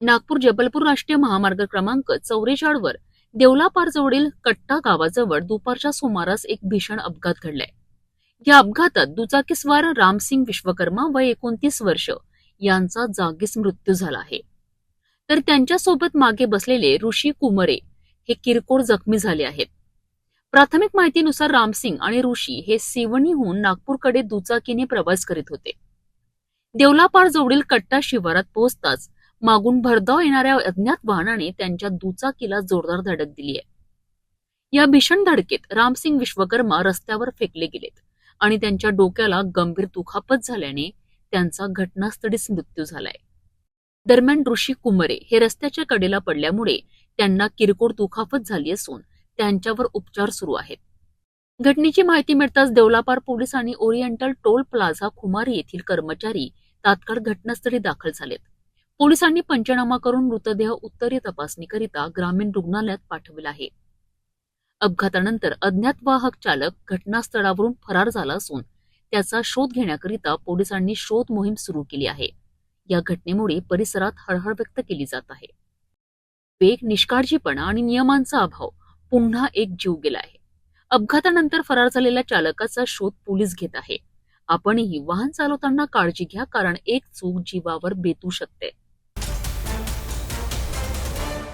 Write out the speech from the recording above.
नागपूर जबलपूर राष्ट्रीय महामार्ग क्रमांक 44 वर देवलापार जवळील कट्टा गावाजवळ दुपारच्या सुमारास एक भीषण अपघात घडलाय. या अपघातात दुचाकीस्वार रामसिंग विश्वकर्मा वय 29 वर्ष यांचा जागीच मृत्यू झाला आहे. तर त्यांच्यासोबत मागे बसलेले ऋषी कुमरे हे किरकोळ जखमी झाले आहेत. प्राथमिक माहितीनुसार रामसिंग आणि ऋषी हे सिवणीहून नागपूरकडे दुचाकीने प्रवास करीत होते. देवलापार जवळील कट्टा शिवारात पोहोचताच मागून भरधाव येणाऱ्या अज्ञात वाहनाने त्यांच्या दुचाकीला जोरदार धडक दिली आहे. या भीषण धडकेत रामसिंग विश्वकर्मा रस्त्यावर फेकले गेलेत आणि त्यांच्या डोक्याला गंभीर दुखापत झाल्याने त्यांचा घटनास्थळीच मृत्यू झालाय. दरम्यान ऋषी कुमरे हे रस्त्याच्या कडेला पडल्यामुळे त्यांना किरकोळ दुखापत झाली असून त्यांच्यावर उपचार सुरू आहेत. घटनेची माहिती मिळताच देवलापार पोलीस आणि ओरिएंटल टोल प्लाझा खुमारी येथील कर्मचारी तात्काळ घटनास्थळी दाखल झालेत. पोलिसांनी पंचनामा करून मृतदेह उत्तरीय तपासणीकरिता ग्रामीण रुग्णालयात पाठविला आहे. अपघातानंतर अज्ञात वाहक चालक घटनास्थळावरून फरार झाला असून त्याचा शोध घेण्याकरिता पोलिसांनी शोध मोहीम सुरू केली आहे. या घटनेमुळे परिसरात हळहळ व्यक्त केली जात आहे. वेग, निष्काळजीपणा आणि नियमांचा अभाव पुन्हा एक जीव गेला आहे. अपघातानंतर फरार झालेल्या चालकाचा शोध पोलीस घेत आहे. आपणही वाहन चालवताना काळजी घ्या, कारण एक चूक जीवावर बेतू शकते.